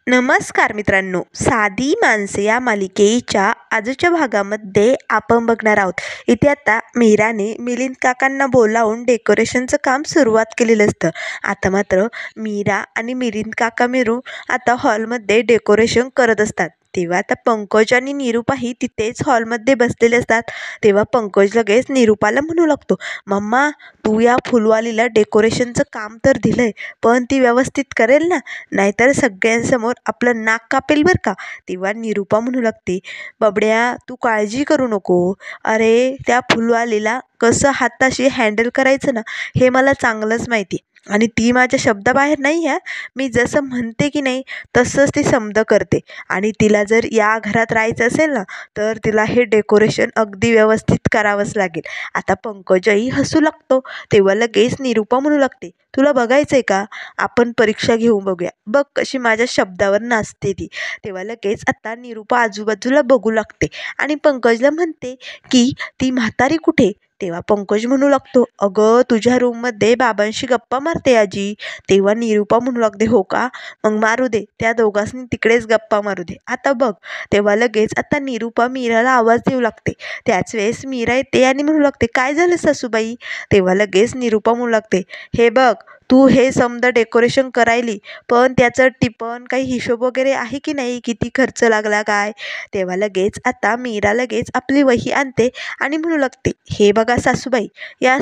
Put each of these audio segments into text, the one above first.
नमस्कार मित्रांनो, साधी माणसे या मालिकेच्या आजच्या भागामध्ये आपण बघणार आहोत. इथे आता मीराने मिलिंद काकांना बोलावून डेकोरेशनचं काम सुरुवात केलेलं असतं. आता मात्र मीरा आणि मिलिंद काका मिळून आता हॉलमध्ये डेकोरेशन करत असतात. तेव्हा आता पंकज आणि निरूपाही तिथेच हॉलमध्ये बसलेले असतात. तेव्हा पंकज लगेच निरूपाला म्हणू लागतो, मम्मा, तू या फुलवालीला डेकोरेशनचं काम तर दिलंय, पण ती व्यवस्थित करेल ना? नाहीतर सगळ्यांसमोर आपलं नाक कापेल बरं का. तेव्हा निरूपा म्हणू लागते, बबड्या, तू काळजी करू नको. अरे, त्या फुलवालीला कसं हाताशी हँडल करायचं ना, हे मला चांगलंच माहिती. आणि ती माझ्या शब्दाबाहेर नाही आहे. मी जसं म्हणते की नाही तसंच ती समज करते. आणि तिला जर या घरात राहायचं असेल ना, तर तिला हे डेकोरेशन अगदी व्यवस्थित करावंच लागेल. आता पंकजही हसू लागतो. तेव्हा लगेच निरूपा म्हणू लागते, तुला बघायचंय का? आपण परीक्षा घेऊन बघूया. बघ कशी माझ्या शब्दावर नाचते ती. तेव्हा लगेच आता निरूपा आजूबाजूला बघू लागते आणि पंकजला म्हणते की ती म्हातारी कुठे? तेव्हा पंकज म्हणू लागतो, अगं तुझ्या रूममध्ये बाबांशी गप्पा मारते आजी. तेव्हा निरूपा म्हणू लागते, हो का? मग मारू दे, त्या दोघांनी तिकडेच गप्पा मारू दे. आता बघ. तेव्हा लगेच आता निरूपा मीराला आवाज देऊ लागते. त्याच वेळेस मीरा येते आणि म्हणू लागते, काय झालं सासूबाई? तेव्हा लगेच निरूपा म्हणू लागते, हे बघ, तू हे समजा डेकोरेशन करायली, पण त्याचं टिपण काही हिशोब वगैरे आहे की नाही, किती खर्च लागला काय? तेव्हा लगेच आता मीरा लगेच आपली वही आणते आणि म्हणू लागते, हे बघा सासूबाई, या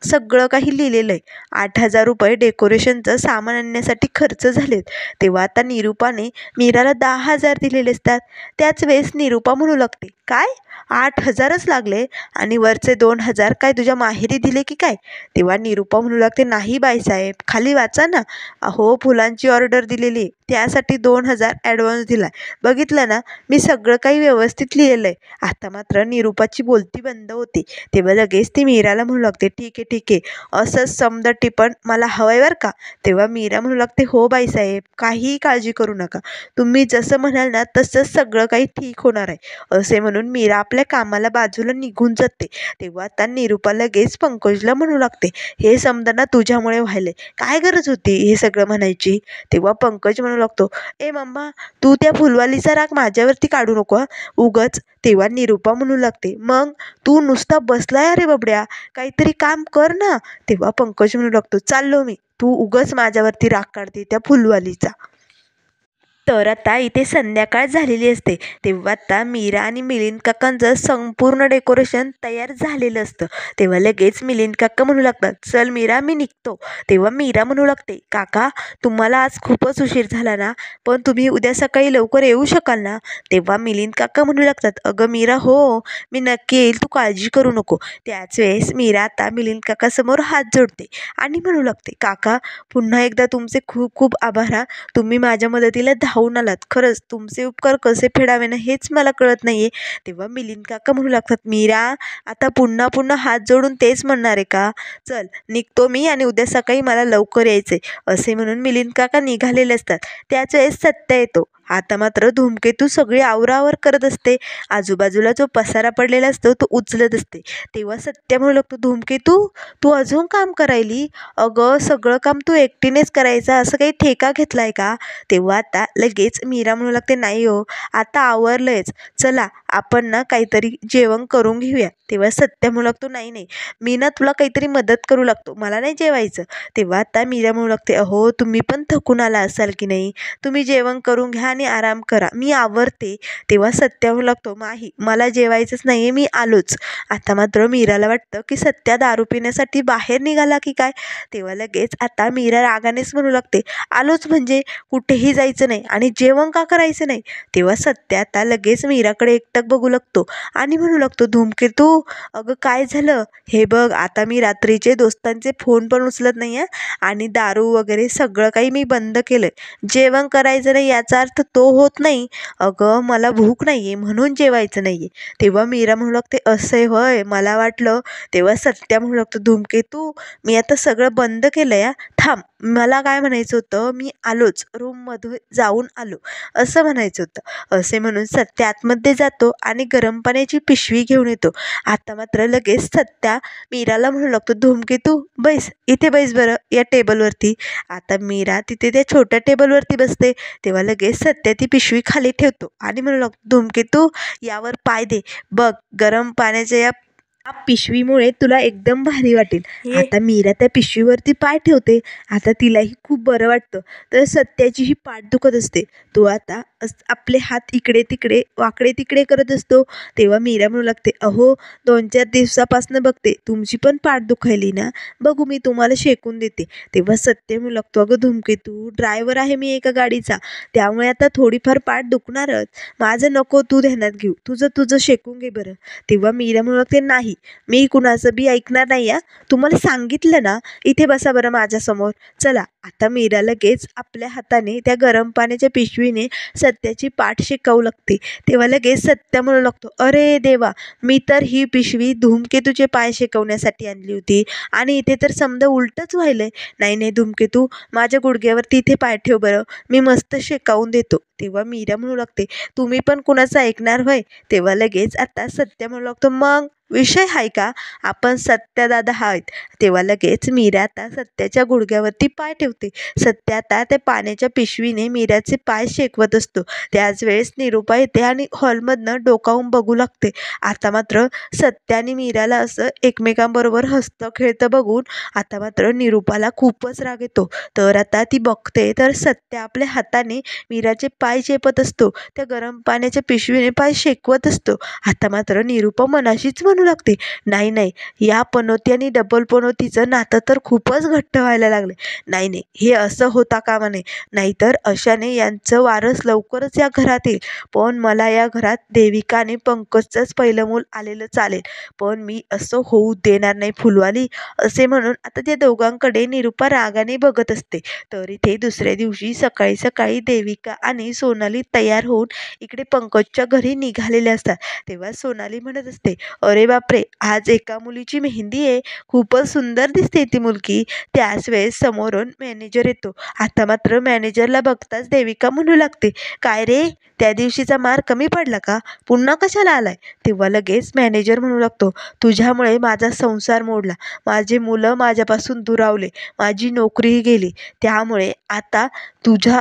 सगळं काही लिहिलेलं आहे. 8,000 रुपये डेकोरेशनचं सामान आणण्यासाठी खर्च झालेत. तेव्हा आता निरूपाने मीराला 10,000 दिलेले असतात. त्याच वेळेस निरूपा म्हणू लागते, काय? 8,000च लागले आणि वरचे 2,000 काय तुझ्या माहेरी दिले की काय? तेव्हा निरूपा म्हणू लागते, नाही बाईसाहेब, खाली वाचा ना. अहो, फुलांची ऑर्डर दिलेली आहे, त्यासाठी 2,000 ॲडव्हान्स दिला. बघितलं ना, मी सगळं काही व्यवस्थित लिहिलेलं आहे. आता मात्र निरूपाची बोलती बंद होते. तेव्हा लगेच ती मीराला म्हणू लागते, ठीक आहे ठीक आहे, असंच समजा टिपण मला हवंय बरं का. तेव्हा मीरा म्हणू लागते, हो बाईसाहेब, काहीही काळजी करू नका. तुम्ही जसं म्हणाल ना तसंच सगळं काही ठीक होणार आहे. असे म्हणून मीरा आपल्या कामाला बाजूला निघून जाते. तेव्हा आता निरूपा लगेच पंकजला म्हणू लागते, हे समजा ना तुझ्यामुळे व्हायलंय, काय गरज होती हे सगळं म्हणायची? तेव्हा पंकज म्हणू लागतो, ए मम्मा, तू त्या फुलवालीचा राग माझ्यावरती काढू नको उगच. तेव्हा निरूपा म्हणू लागते, मग तू नुसता बसलाय अरे बबड्या, काहीतरी काम कर ना. तेव्हा पंकज म्हणू लागतो, चाललो मी, तू उगच माझ्यावरती राग काढते त्या फुलवालीचा. तर आता इथे संध्याकाळ झालेली असते. तेव्हा आता मीरा आणि मिलिंद काकांचं संपूर्ण डेकोरेशन तयार झालेलं असतं. तेव्हा लगेच मिलिंद काका म्हणू लागतात, चल मीरा, मी निघतो. तेव्हा मीरा म्हणू लागते, काका, तुम्हाला आज खूपच उशीर झाला ना, पण तुम्ही उद्या सकाळी लवकर येऊ शकाल ना? तेव्हा मिलिंद काका म्हणू लागतात, अगं मीरा, हो, मी नक्की येईल, तू काळजी करू नको. त्याच वेळेस मीरा आता मिलिंद काकासमोर हात जोडते आणि म्हणू लागते, काका, पुन्हा एकदा तुमचे खूप खूप आभार हा. तुम्ही माझ्या मदतीला धावून आलात. खरंच तुमचे उपकार कसे फेडावे ना हेच मला कळत नाहीये. तेव्हा मिलिंद काका म्हणू लागतात, मीरा, आता पुन्हा पुन्हा हात जोडून तेच म्हणणार आहे का? चल, निघतो मी आणि उद्या सकाळी मला लवकर यायचंय. असे म्हणून मिलिंद काका निघालेले असतात. त्याच वेळेस सत्या येतो. आता मात्र धूमकेतू सगळी आवरावर करत असते. आजूबाजूला जो पसारा पडलेला असतो तो उचलत असते. तेव्हा सत्या म्हणू लागतो, धूमकेतू, तू अजून काम करायली? अगं, सगळं काम तू एकटीनेच करायचं, असं काही ठेका घेतलाय का? तेव्हा आता लगेच मीरा म्हणू लागते, नाही हो, आता आवरलंयच, चला आपण ना काहीतरी जेवण करून घेऊया. तेव्हा सत्या म्हणू लागतो, नाही नाही, मी ना तुला काहीतरी मदत करू लागतो, मला नाही जेवायचं. तेव्हा आता मीरा म्हणू लागते, अहो, तुम्ही पण थकून आला असाल की नाही, तुम्ही जेवण करून घ्या आणि आराम करा, मी आवरते. तेव्हा सत्या म्हणू लागतो, नाही, मला जेवायचंच नाहीये, मी आलोच. आता मात्र मीराला वाटतं की सत्या दारू पिण्यासाठी बाहेर निघाला की काय. तेव्हा लगेच आता मीरा रागानेच म्हणू लागते, आलोच म्हणजे कुठेही जायचं नाही आणि जेवण का करायचं नाही? तेव्हा सत्या आता लगेच मीराकडे एकटक बघू लागतो आणि म्हणू लागतो, धूमकेतू, अगं काय झालं? हे बघ, आता मी रात्रीचे दोस्तांचे फोन पण उचलत नाही आहे आणि दारू वगैरे सगळं काही मी बंद केलंय. जेवण करायचं नाही याचा अर्थ लागतं तो होत नाही. अगं मला भूक नाही आहे म्हणून जेवायचं नाही आहे. तेव्हा मीरा म्हणू लागते, असं आहे होय, मला वाटलं. तेव्हा सत्या म्हणू लागतो, धूमकेतू मी आता सगळं बंद केलं या, थांब, मला काय म्हणायचं होतं, मी आलोच, रूममध्ये जाऊन आलो, असं म्हणायचं होतं. असे म्हणून सत्या आतमध्ये जातो आणि गरम पाण्याची पिशवी घेऊन येतो. आता मात्र लगेच सत्या मीराला म्हणू लागतो, धूमकेतू बैस, इथे बैस बरं या टेबलवरती. आता मीरा तिथे त्या छोट्या टेबलवरती बसते. तेव्हा लगेच सत्या ती पिशवी खाली ठेवतो आणि म्हणू लागतो, धूमकेतू यावर पाय दे, बघ गरम पाण्याच्या या पिशवीमुळे तुला एकदम भारी वाटेल. आता मीरा त्या पिशवीवरती पाय ठेवते. आता तिलाही खूप बरं वाटतं. तर सत्याची ही पाठ दुखत असते. तो आता आपले हात इकडे तिकडे वाकडे तिकडे करत असतो. तेव्हा मीरा म्हणू लागते, अहो 2-4 दिवसापासून बघते तुमची पण पाठ दुखायली ना, बघू मी तुम्हाला शेकून देते. तेव्हा सत्य म्हणू लागतो, अगं धूमकेतू ड्रायव्हर आहे मी एका गाडीचा, त्यामुळे आता थोडीफार पाठ दुखणारच, माझं नको तू ध्यानात घेऊ, तुझं तुझं शेकून घे बरं. तेव्हा मीरा म्हणू लागते, नाही मी कुणाचं बी ऐकणार नाही या, तुम्हाला सांगितलं ना, इथे बसा बरं माझ्यासमोर. चला. आता मीरा लगेच आपल्या हाताने त्या गरम पाण्याच्या पिशवीने सत्याची पाठ शेकावू लागते. तेव्हा लगेच सत्या म्हणू लागतो, अरे देवा, मी तर ही पिशवी धूमकेतूचे पाय शेकवण्यासाठी आणली होती आणि इथे तर समजा उलटच व्हायलंय. नाही नाही धूमकेतू, माझ्या गुडघ्यावरती इथे पाय ठेव बरं, मी मस्त शेकावून देतो. तेव्हा मीरा म्हणू लागते, तुम्ही पण कुणाचं ऐकणार होय. तेव्हा लगेच आता सत्या म्हणू लागतो, मग विषय आहे का, आपण सत्यादादा आहेत. तेव्हा लगेच मीरा आता सत्याच्या गुडघ्यावरती पाय ठेवते. सत्या आता त्या पाण्याच्या पिशवीने मीराचे पाय शेकवत असतो. त्याच वेळेस निरूपा येते आणि हॉलमधनं डोकावून बघू लागते. आता मात्र सत्या आणि मीराला असं एकमेकांबरोबर हसतं खेळतं बघून आता मात्र निरूपाला खूपच राग येतो. तर आता ती बघते तर सत्या आपल्या हाताने मीराचे पाय चेपत असतो. त्या गरम पाण्याच्या पिशवीने पाय शेकवत असतो. आता मात्र निरूपा मनाशीच म्हणू लागते, नाही नाही, या पनोती आणि डबल पनोतीचं नातं तर खूपच घट्ट व्हायला लागले. नाही नाही, हे असं होता कामा नये, नाहीतर अशाने यांचं वारस लवकरच या घरात येईल. पण मला या घरात देविका आणि पंकजचंच पहिलं मूल आलेलं चालेल, पण मी असं होऊ देणार नाही फुलवाली. असे म्हणून आता त्या दोघांकडे निरूपा रागाने बघत असते. तर इथे दुसऱ्या दिवशी सकाळी सकाळी देविका आणि सोनाली तयार होऊन इकडे पंकजच्या घरी निघालेले असतात. तेव्हा सोनाली म्हणत असते, अरे बापरे, आज एका मुलीची मेहंदी आहे, खूपच सुंदर दिसते ती मुलगी. त्याच वेळेस समोरून मॅनेजर येतो. आता मात्र मॅनेजरला बघताच देविका म्हणू लागते, काय रे, त्या दिवशीचा मार कमी पडला का, पुन्हा कशाला आलाय. तेव्हा लगेच मॅनेजर म्हणू लागतो, तुझ्यामुळे माझा संसार मोडला, माझे मुलं माझ्यापासून दुरावले, माझी नोकरीही गेली, त्यामुळे आता तुझ्या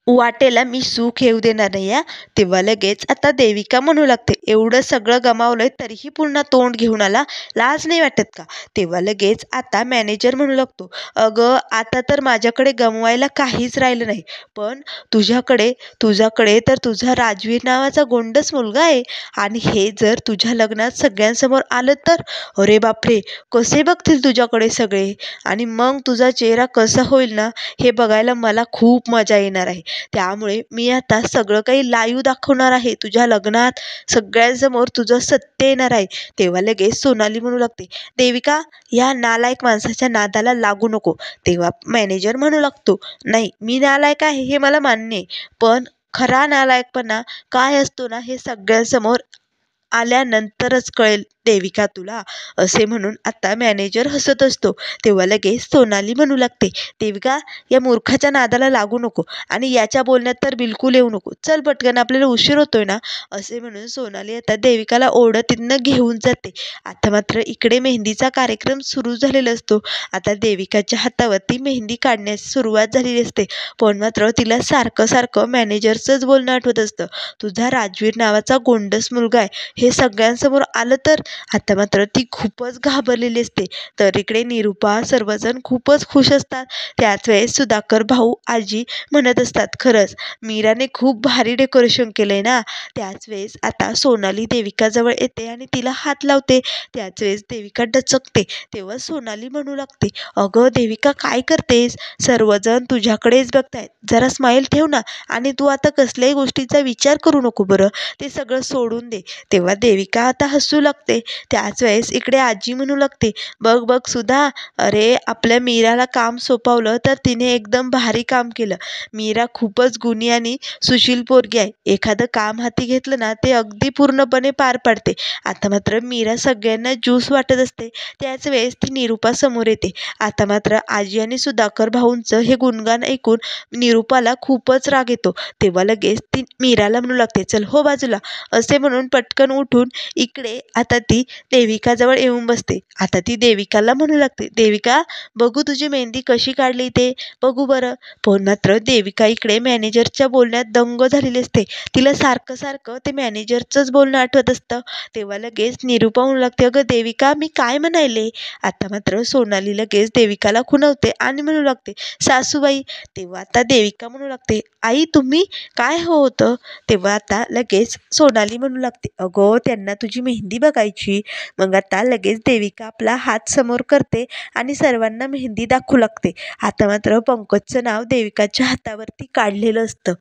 वाटेला मी सुख येऊ देणार नाही या. तेव्हा लगेच आता देविका म्हणू लागते, एवढं सगळं गमावलंय तरीही पुन्हा तोंड घेऊन आला, लाज नाही वाटत का. तेव्हा लगेच आता मॅनेजर म्हणू लागतो, अगं आता तर माझ्याकडे गमवायला काहीच राहिलं नाही, पण तुझ्याकडे तर तुझा राजवीर नावाचा गोंडस मुलगा आहे आणि हे जर तुझ्या लग्नात सगळ्यांसमोर आलं तर अरे बापरे, कसे बघतील तुझ्याकडे सगळे आणि मग तुझा चेहरा कसा होईल ना, हे बघायला मला खूप मजा येणार आहे. त्यामुळे मी आता सगळं काही लाईव्ह दाखवणार आहे. तुझ्या लग्नात सगळ्यांसमोर तुझं सत्य येणार आहे. तेव्हा लगेच सोनाली म्हणू लागते, देविका, या नालायक माणसाच्या नादाला लागू नको. तेव्हा मॅनेजर म्हणू लागतो, नाही मी नालायक आहे हे मला मान्य आहे, पण खरा नालायकपणा काय असतो ना, हे सगळ्यांसमोर आल्यानंतरच कळेल देविका तुला. असे म्हणून आता मॅनेजर हसत असतो. तेव्हा लगेच सोनाली म्हणू लागते, देविका, या मूर्खाच्या नादाला लागू नको आणि याच्या बोलण्यात तर बिलकुल येऊ नको, चल पटकन आपल्याला उशीर होतोय ना. असे म्हणून सोनाली आता देविकाला ओढत तिथनं घेऊन जाते. आता मात्र इकडे मेहंदीचा कार्यक्रम सुरू झालेला असतो. आता देविकाच्या हातावरती मेहंदी काढण्यास सुरुवात झालेली असते. पण मात्र तिला सारखं सारखं मॅनेजरचंच बोलणं आठवत असतं, तुझा राजवीर नावाचा गोंडस मुलगा आहे हे सगळ्यांसमोर आलं तर. आता मात्र ती खूपच घाबरलेली असते. तर इकडे निरूपा सर्वजण खूपच खुश असतात. त्याच वेळेस सुधाकर भाऊ आजी म्हणत असतात, खरंच मीराने खूप भारी डेकोरेशन केलंय ना. त्याच वेळेस आता सोनाली देविकाजवळ येते आणि तिला हात लावते. त्याच वेळेस देविका डचकते. तेव्हा सोनाली म्हणू लागते, अगं देविका, काय करतेस, सर्वजण तुझ्याकडेच बघतायत, जरा स्माईल ठेव ना आणि तू आता कसल्याही गोष्टीचा विचार करू नको बरं, ते सगळं सोडून दे. तेव्हा देविका आता हसू लागते. त्याच वेळेस इकडे आजी म्हणू लागते, बघ बघ सुधा, अरे आपल्या मीराला काम सोपवलं तर तिने एकदम भारी काम केलं. मीरा खूपच गुणी आणि सुशील पोरगी आहे. एखादं काम हाती घेतलं ना ते अगदी पूर्णपणे पार पाडते. आता मात्र मीरा सगळ्यांना ज्यूस वाटत असते. त्याच वेळेस ती निरूपा समोर येते. आता मात्र आजी आणि सुधाकर भाऊंचं हे गुणगान ऐकून निरूपाला खूपच राग येतो. तेव्हा लगेच ती मीराला म्हणू लागते, चल हो बाजूला, असे म्हणून पटकन उठून इकडे आता ती देविकाजवळ येऊन बसते. आता ती देविकाला म्हणू लागते, देविका बघू तुझी मेहंदी कशी काढली ते, बघू बरं. पण मात्र देविका इकडे मॅनेजरच्या बोलण्यात दंग झालेली असते. तिला सारखं सारखं ते मॅनेजरचंच बोलणं आठवत असतं. तेव्हा लगेच निरूपा म्हणू लागते, अगं देविका मी काय म्हणायले. आता मात्र सोनाली लगेच देविकाला खुणवते आणि म्हणू लागते, सासूबाई. तेव्हा आता देविका म्हणू लागते, आई तुम्ही काय हो होतं. तेव्हा आता लगेच सोनाली म्हणू लागते, अगं त्यांना तुझी मेहंदी बघायची. मग आता लगेच देविका आपला हात समोर करते आणि सर्वांना मेहंदी दाखवू लागते. आता मात्र पंकजचं नाव देविकाच्या हातावरती काढलेलं असतं.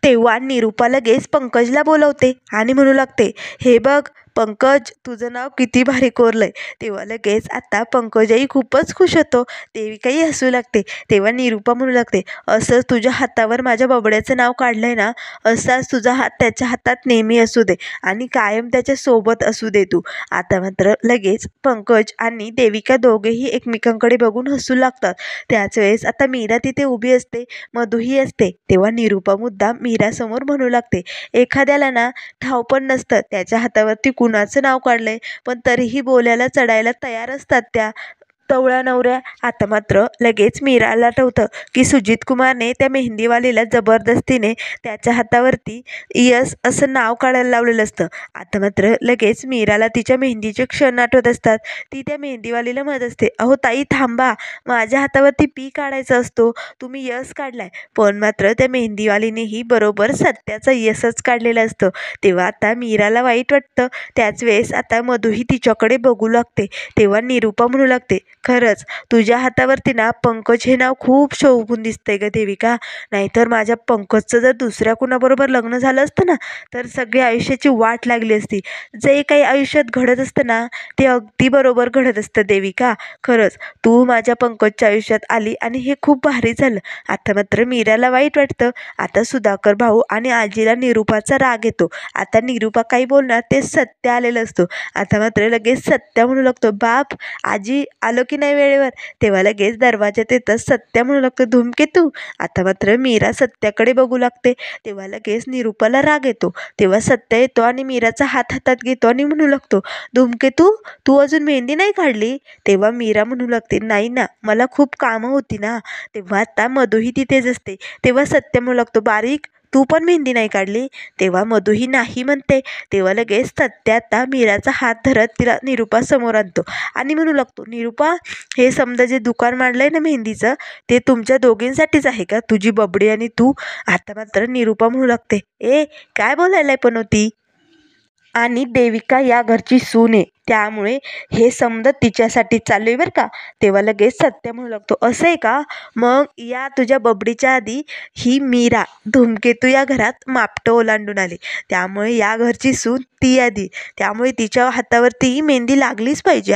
तेव्हा निरूपा लगेच पंकजला बोलवते आणि म्हणू लागते, हे बघ पंकज, तुझं नाव किती भारी कोरलंय. तेव्हा लगेच आता पंकजही खूपच खुश होतो. देविकाही हसू लागते. तेव्हा निरूपा म्हणू लागते, असंच तुझ्या हातावर माझ्या बबड्याचं नाव काढलंय ना, असाच तुझा हात त्याच्या हातात नेहमी असू दे आणि कायम त्याच्या सोबत असू दे तू. आता मात्र लगेच पंकज आणि देविका दोघेही एकमेकांकडे बघून हसू लागतात. त्याच वेळेस आता मीरा तिथे उभी असते, मधूही असते. तेव्हा निरूपा मुद्दाम मीरासमोर म्हणू लागते, एखाद्याला ना ठाव पण नसतं त्याच्या हातावरती कुणाचं नाव काढलंय, पण तरीही बोलायला चढायला तयार असतात त्या टवळ्या नवऱ्या. आता मात्र लगेच मीराला आठवतं की सुजित कुमारने त्या मेहंदीवालीला जबरदस्तीने त्याच्या हातावरती यस असं नाव काढायला लावलेलं असतं. आता मात्र लगेच मीराला तिच्या मेहंदीचे क्षण आठवत असतात. ती त्या मेहंदीवालीला म्हणत असते, अहो ताई थांबा, माझ्या हातावरती पी काढायचा असतो, तुम्ही यस काढलाय. पण मात्र त्या मेहंदीवालीनेही बरोबर सत्याचा यसच काढलेला असतो. तेव्हा आता मीराला वाईट वाटतं. त्याच वेळेस आता मधूही तिच्याकडे बघू लागते. तेव्हा निरूपा म्हणू लागते, खरंच तुझ्या हातावरती ना पंकज हे नाव खूप शोभून दिसतंय ग देविका. नाहीतर माझ्या पंकजचं जर दुसऱ्या कुणाबरोबर लग्न झालं असतं ना, तर सगळी आयुष्याची वाट लागली असती. जे काही आयुष्यात घडत असतं ना ते अगदी बरोबर घडत असतं देविका. खरंच तू माझ्या पंकजच्या आयुष्यात आली आणि हे खूप भारी झालं. आता मात्र मीराला वाईट वाटतं. आता सुधाकर भाऊ आणि आजीला निरूपाचा राग येतो. आता निरूपा काही बोलणार ते सत्य आलेलं असतो. आता मात्र लगेच सत्या म्हणू लागतो, बाप आजी आलो की नाही वेळेवर. तेव्हा लगेच दरवाजात येतच सत्या म्हणू लागतो, धूमकेतू. आता मात्र मीरा सत्याकडे बघू लागते. तेव्हा लगेच निरूपाला राग येतो. तेव्हा सत्या येतो आणि मीराचा हात हातात घेतो आणि म्हणू लागतो, धूमकेतू तू अजून मेहंदी नाही काढली. तेव्हा मीरा म्हणू लागते, नाही ना, मला खूप कामं होती ना. तेव्हा आता मधूही तिथेच असते. तेव्हा सत्य म्हणू लागतो, बारीक तू पण मेहंदी नाही काढली. तेव्हा मधूही नाही म्हणते. तेव्हा लगेच सत्या आता मीराचा हात धरत तिला निरूपा समोर आणतो आणि म्हणू लागतो, निरूपा हे समजा जे दुकान मांडलंय ना मेहंदीचं, ते तुमच्या दोघींसाठीच आहे का, तुझी बबडी आणि तू. आता मात्र निरूपा म्हणू लागते, ए काय बोलायलाय पण होती, आणि देविका या घरची सून आहे, त्यामुळे हे समजा तिच्यासाठी चालू आहे बरं का. तेव्हा लगेच सत्य म्हणू लागतो, असं आहे का, मग या तुझ्या बबडीच्या आधी ही मीरा धूमकेतू या घरात मापटं ओलांडून आली, त्यामुळे या घरची सून ती आधी, त्यामुळे तिच्या हातावरती ही मेहंदी लागलीच पाहिजे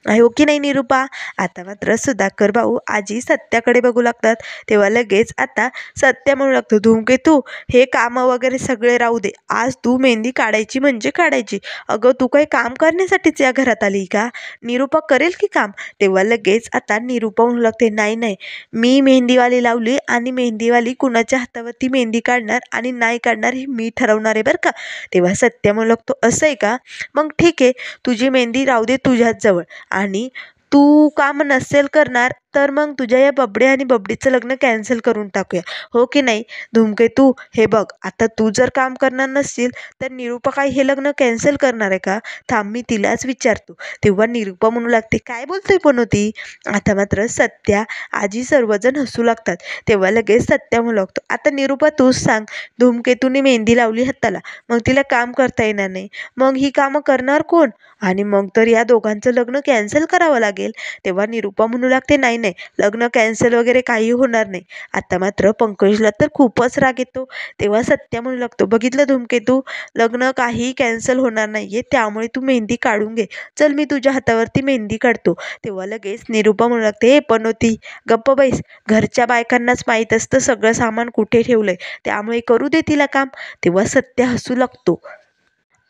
हो की नाही निरूपा. आता मात्र सुधाकर भाऊ आजी सत्याकडे बघू लागतात. तेव्हा लगेच आता सत्य म्हणू लागतो, धूमकेतू हे कामं वगैरे सगळे राहू दे, आज तू मेहंदी काढायची म्हणजे काढायची. अगं तू काही काम करण्यासाठीच या घरात आली का, निरूपा करेल की काम. तेव्हा लगेच आता निरूपा म्हणू लागते, नाही नाही, मी मेहंदीवाली लावली आणि मेहंदीवाली कुणाच्या हातावरती मेहंदी काढणार आणि नाही काढणार हे मी ठरवणार आहे बरं का. तेव्हा सत्य म्हणू लागतो, असं आहे का, मग ठीक आहे, तुझी मेहंदी राहू दे तुझ्याच जवळ, आणि तू काम नसेल करणार तर मग तुझ्या या बबडे आणि बबडीचं लग्न कॅन्सल करून टाकूया, हो की नाही. धूमकेतू हे बघ, आता तू जर काम करणार नसशील तर निरूपा काय हे लग्न कॅन्सल करणार आहे का, थांब मी तिलाच विचारतो. तेव्हा निरूपा म्हणू लागते, काय बोलतोय पण होती. आता मात्र सत्या आजी सर्वजण हसू लागतात. तेव्हा लगेच सत्या म्हणू लागतो, आता निरूपा तूच सांग, धूमकेतूने मेहंदी लावली हाताला, मग तिला काम करता येणार नाही, मग ही कामं करणार कोण, आणि मग तर या दोघांचं लग्न कॅन्सल करावं लागेल. तेव्हा निरूपा म्हणू लागते, नाही नाही, लग्न कॅन्सल वगैरे काही होणार नाही. आता मात्र पंकजला तर खूपच राग येतो. तेव्हा सत्या म्हणू लागतो, बघितलं धूमकेतू, लग्न काही कॅन्सल होणार नाहीये, त्यामुळे तू मेहंदी काढून घे. चल मी तुझ्या हातावरती मेहंदी काढतो. तेव्हा लगेच निरुपा म्हणू लागते, पण होती गप्प बैस, घरच्या बायकांनाच माहीत असतं सगळं सामान कुठे ठेवलंय, त्यामुळे करू दे तिला काम. तेव्हा सत्या हसू लागतो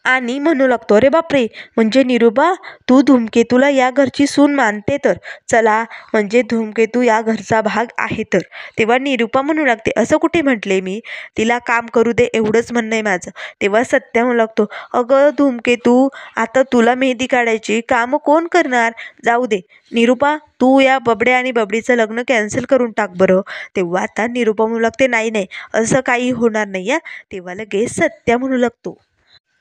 आणि म्हणू लागतो, अरे बापरे, म्हणजे निरुपा तू धूमकेतूला या घरची सून मानते तर. चला, म्हणजे धूमकेतू या घरचा भाग आहे तर. तेव्हा निरुपा म्हणू लागते, असं कुठे म्हटले मी, तिला काम करू दे एवढंच म्हणणं आहे माझं. तेव्हा सत्या म्हणू लागतो, अगं धूमकेतू, आता तुला मेहंदी काढायची कामं कोण करणार, जाऊ दे. निरुपा, तू या बबड्या आणि बबडीचं लग्न कॅन्सल करून टाक बरं. तेव्हा आता निरुपा म्हणू लागते, नाही नाही, असं काही होणार नाही. तेव्हा लगेच सत्या म्हणू लागतो,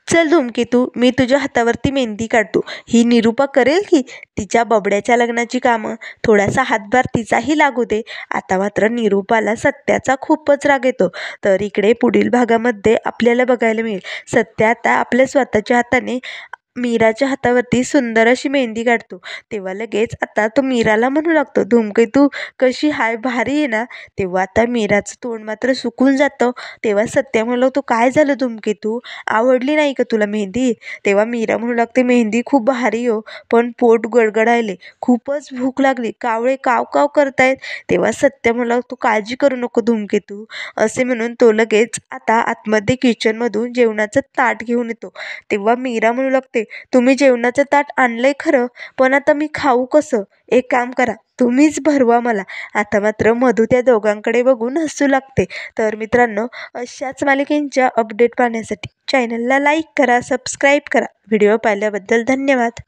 चल धूमकेतू, मी तुझ्या हातावरती मेहंदी काढतो. ही निरुपा करेल की तिच्या बबड्याच्या लग्नाची कामं, थोडासा हातभार तिचाही लागू दे. आता मात्र निरुपाला सत्याचा खूपच राग येतो. तर इकडे पुढील भागामध्ये आपल्याला बघायला मिळेल, सत्या आता आपल्या स्वतःच्या हाताने मीराच्या हातावरती सुंदर अशी मेहंदी काढतो. तेव्हा लगेच आता तो मीराला म्हणू लागतो, धूमकेतू कशी हाय, भारी आहे ना. तेव्हा आता मीराचं तोंड मात्र सुकून जातं. तेव्हा सत्या म्हणू लागतो, काय झालं धूमकेतू, आवडली नाही का तुला मेहंदी. तेव्हा मीरा म्हणू लागते, मेहंदी खूप भारी हो, पण पोट गडगडायले, खूपच भूक लागली, कावळे काव काव करतायत. तेव्हा सत्या म्हणू लागतो, काळजी करू नको धूमकेतू. असे म्हणून तो लगेच आता आतमध्ये किचनमधून जेवणाचं ताट घेऊन येतो. तेव्हा मीरा म्हणू लागते, तुम्ही जेवणाचं ताट आणलंय खरं, पण आता मी खाऊ कसं. एक काम करा, तुम्हीच भरवा मला. आता मात्र मधू त्या दोघांकडे बघून हसू लागते. तर मित्रांनो, अशाच मालिकेंच्या अपडेट पाहण्यासाठी चॅनलला लाईक करा, सबस्क्राईब करा. व्हिडिओ पाहिल्याबद्दल धन्यवाद.